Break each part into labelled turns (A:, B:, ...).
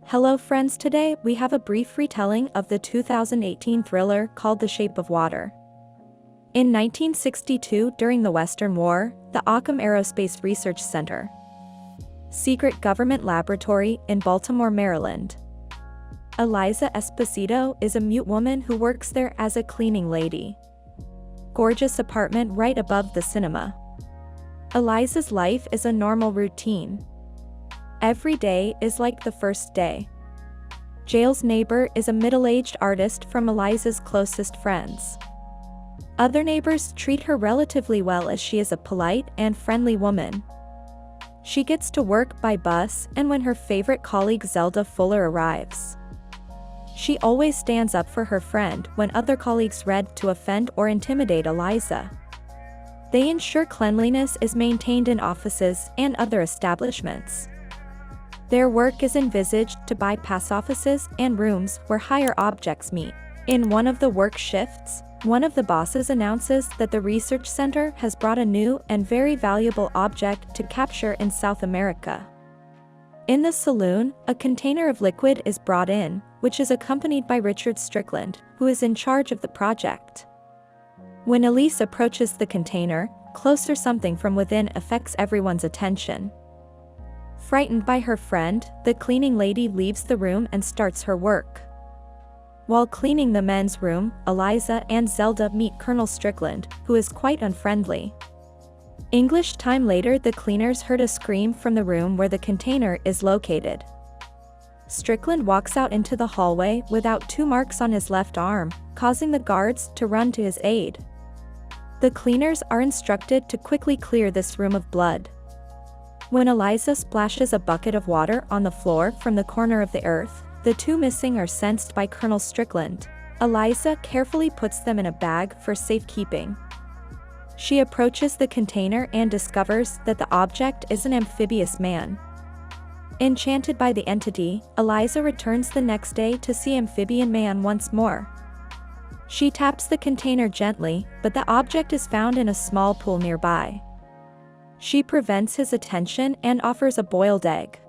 A: Hello friends, today we have a brief retelling of the 2018 thriller called The Shape of Water. In 1962, during the Western War, the Occam Aerospace Research Center, secret government laboratory in Baltimore, Maryland. Eliza Esposito is a mute woman who works there as a cleaning lady. Gorgeous apartment right above the cinema. Eliza's life is a normal routine. Every day is like the first day. Jail's neighbor is a middle-aged artist from Eliza's closest friends. Other neighbors treat her relatively well as she is a polite and friendly woman. She gets to work by bus and when her favorite colleague Zelda Fuller arrives. She always stands up for her friend when other colleagues read to offend or intimidate Eliza. They ensure cleanliness is maintained in offices and other establishments. Their work is envisaged to bypass offices and rooms where higher objects meet. In one of the work shifts, one of the bosses announces that the research center has brought a new and very valuable object to capture in South America. In the saloon, a container of liquid is brought in, which is accompanied by Richard Strickland, who is in charge of the project. When Elise approaches the container, closer, something from within affects everyone's attention. Frightened by her friend, the cleaning lady leaves the room and starts her work. While cleaning the men's room, Eliza and Zelda meet Colonel Strickland, who is quite unfriendly. English time later, the cleaners heard a scream from the room where the container is located. Strickland walks out into the hallway without 2 marks on his left arm, causing the guards to run to his aid. The cleaners are instructed to quickly clear this room of blood. When Eliza splashes a bucket of water on the floor from the corner of the earth, the 2 missing are sensed by Colonel Strickland. Eliza carefully puts them in a bag for safekeeping. She approaches the container and discovers that the object is an amphibious man. Enchanted by the entity, Eliza returns the next day to see Amphibian Man once more. She taps the container gently, but the object is found in a small pool nearby. She prevents his attention and offers a boiled egg.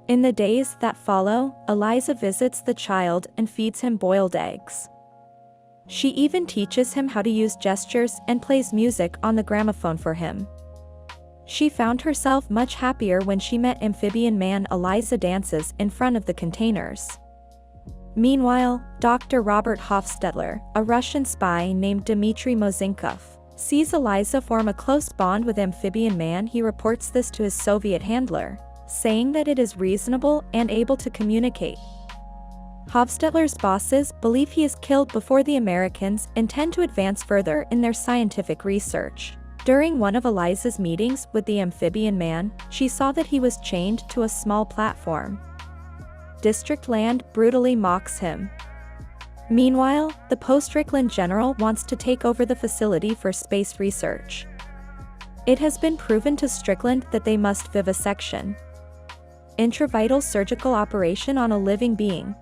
A: In the days that follow, Eliza visits the child and feeds him boiled eggs. She even teaches him how to use gestures and plays music on the gramophone for him. She found herself much happier when she met Amphibian Man. Eliza dances in front of the containers. Meanwhile, Dr. Robert Hofstetler, a Russian spy named Dmitry Mozinkov, sees Eliza form a close bond with Amphibian Man. He reports this to his Soviet handler, saying that it is reasonable and able to communicate. Hofstetler's bosses believe he is killed before the Americans intend to advance further in their scientific research. During one of Eliza's meetings with the Amphibian Man, she saw that he was chained to a small platform. District Land brutally mocks him. Meanwhile, the post-Strickland general wants to take over the facility for space research. It has been proven to Strickland that they must vivisection, intravital surgical operation on a living being.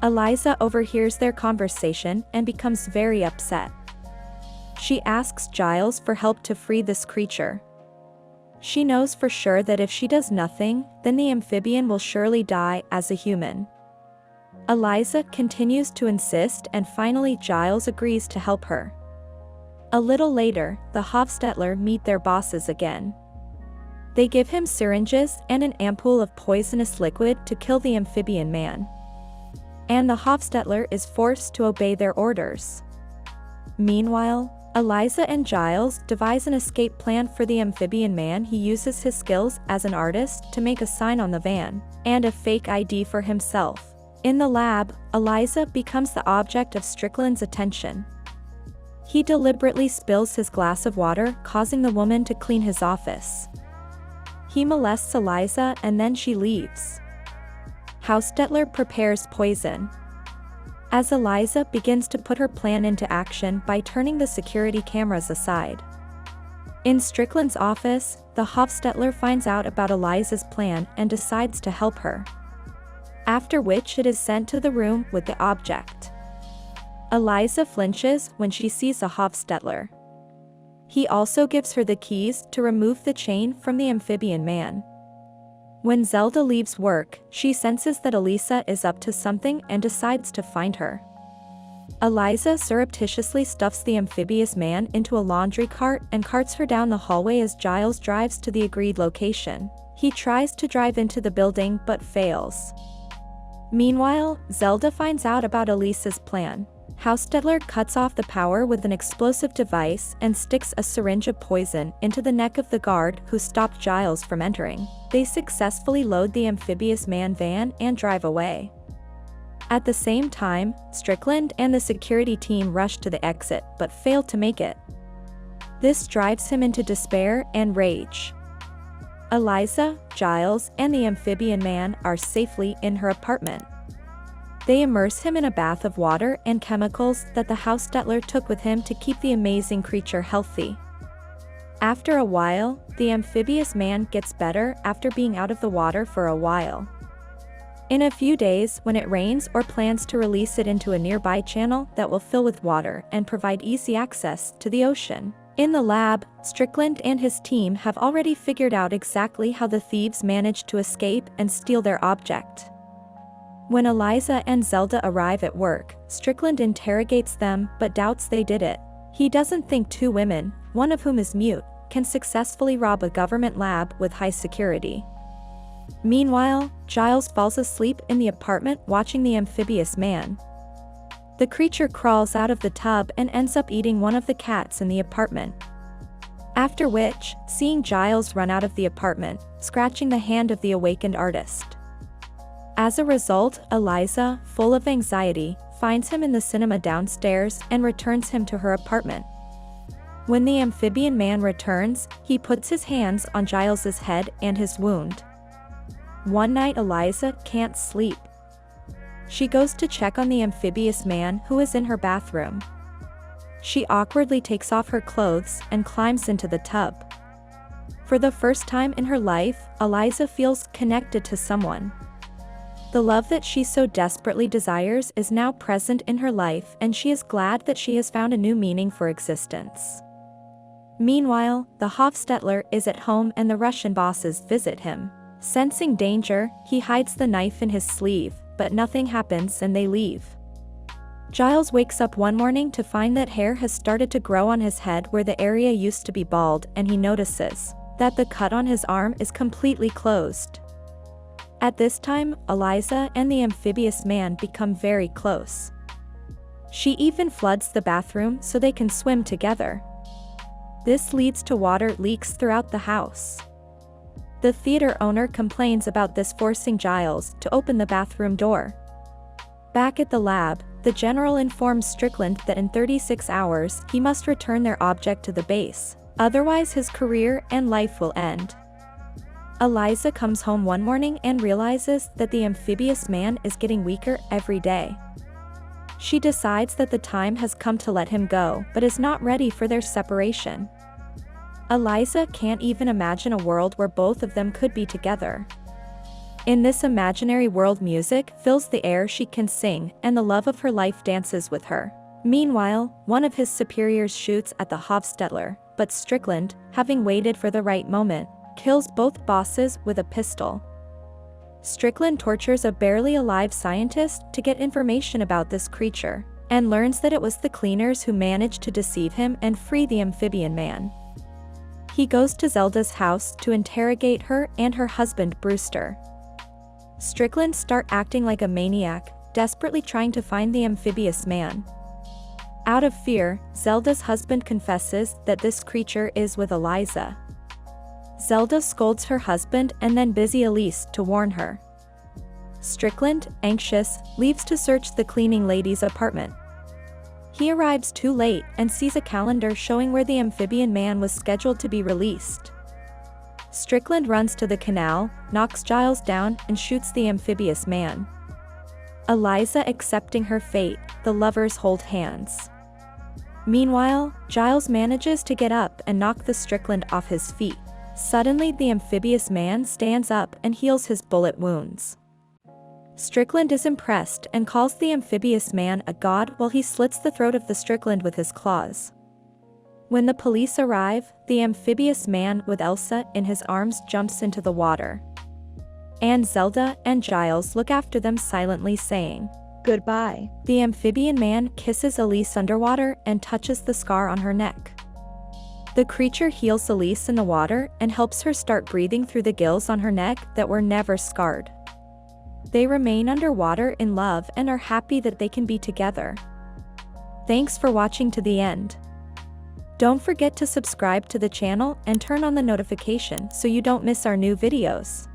A: Eliza overhears their conversation and becomes very upset. She asks Giles for help to free this creature. She knows for sure that if she does nothing, then the amphibian will surely die as a human. Eliza continues to insist and finally Giles agrees to help her. A little later, the Hofstetler meet their bosses again. They give him syringes and an ampoule of poisonous liquid to kill the Amphibian Man. And the Hofstetler is forced to obey their orders. Meanwhile, Eliza and Giles devise an escape plan for the Amphibian Man. He uses his skills as an artist to make a sign on the van, and a fake ID for himself. In the lab, Eliza becomes the object of Strickland's attention. He deliberately spills his glass of water, causing the woman to clean his office. He molests Eliza and then she leaves. Hofstetler prepares poison. As Eliza begins to put her plan into action by turning the security cameras aside. In Strickland's office, the Hofstetler finds out about Eliza's plan and decides to help her. After which it is sent to the room with the object. Eliza flinches when she sees a Hofstetler. He also gives her the keys to remove the chain from the Amphibian Man. When Zelda leaves work, she senses that Elisa is up to something and decides to find her. Eliza surreptitiously stuffs the amphibious man into a laundry cart and carts her down the hallway as Giles drives to the agreed location. He tries to drive into the building but fails. Meanwhile, Zelda finds out about Elisa's plan. Steadler cuts off the power with an explosive device and sticks a syringe of poison into the neck of the guard who stopped Giles from entering. They successfully load the amphibious man van and drive away. At the same time, Strickland and the security team rush to the exit but fail to make it. This drives him into despair and rage. Eliza, Giles, and the amphibian man are safely in her apartment. They immerse him in a bath of water and chemicals that the Steadler took with him to keep the amazing creature healthy. After a while, the amphibious man gets better after being out of the water for a while. In a few days, when it rains or plans to release it into a nearby channel that will fill with water and provide easy access to the ocean. In the lab, Strickland and his team have already figured out exactly how the thieves managed to escape and steal their object. When Eliza and Zelda arrive at work, Strickland interrogates them but doubts they did it. He doesn't think two women, one of whom is mute, can successfully rob a government lab with high security. Meanwhile, Giles falls asleep in the apartment watching the amphibious man. The creature crawls out of the tub and ends up eating one of the cats in the apartment. After which, seeing Giles run out of the apartment, scratching the hand of the awakened artist. As a result, Eliza, full of anxiety, finds him in the cinema downstairs and returns him to her apartment. When the amphibian man returns, he puts his hands on Giles's head and his wound. One night Eliza can't sleep. She goes to check on the amphibious man who is in her bathroom. She awkwardly takes off her clothes and climbs into the tub. For the first time in her life, Eliza feels connected to someone. The love that she so desperately desires is now present in her life, and she is glad that she has found a new meaning for existence. Meanwhile, the Hofstetler is at home and the Russian bosses visit him. Sensing danger, he hides the knife in his sleeve, but nothing happens and they leave. Giles wakes up one morning to find that hair has started to grow on his head where the area used to be bald, and he notices that the cut on his arm is completely closed. At this time, Eliza and the amphibious man become very close. She even floods the bathroom so they can swim together. This leads to water leaks throughout the house. The theater owner complains about this, forcing Giles to open the bathroom door. Back at the lab, the general informs Strickland that in 36 hours he must return their object to the base, otherwise his career and life will end. Eliza comes home one morning and realizes that the amphibious man is getting weaker every day. She decides that the time has come to let him go, but is not ready for their separation. Eliza can't even imagine a world where both of them could be together. In this imaginary world, music fills the air she can sing, and the love of her life dances with her. Meanwhile, one of his superiors shoots at the Hofstetler, but Strickland, having waited for the right moment, kills both bosses with a pistol. Strickland tortures a barely alive scientist to get information about this creature, and learns that it was the cleaners who managed to deceive him and free the amphibian man. He goes to Zelda's house to interrogate her and her husband Brewster. Strickland starts acting like a maniac, desperately trying to find the amphibious man. Out of fear, Zelda's husband confesses that this creature is with Eliza. Zelda scolds her husband and then busy Elise to warn her. Strickland, anxious, leaves to search the cleaning lady's apartment. He arrives too late and sees a calendar showing where the amphibian man was scheduled to be released. Strickland runs to the canal, knocks Giles down and shoots the amphibious man. Eliza accepting her fate, the lovers hold hands. Meanwhile, Giles manages to get up and knock the Strickland off his feet. Suddenly the amphibious man stands up and heals his bullet wounds. Strickland is impressed and calls the amphibious man a god while he slits the throat of the Strickland with his claws. When the police arrive, the amphibious man with Elsa in his arms jumps into the water. and Zelda and Giles look after them silently saying, "Goodbye." The amphibian man kisses Elise underwater and touches the scar on her neck. The creature heals Elise in the water and helps her start breathing through the gills on her neck that were never scarred. They remain underwater in love and are happy that they can be together. Thanks for watching to the end. Don't forget to subscribe to the channel and turn on the notification so you don't miss our new videos.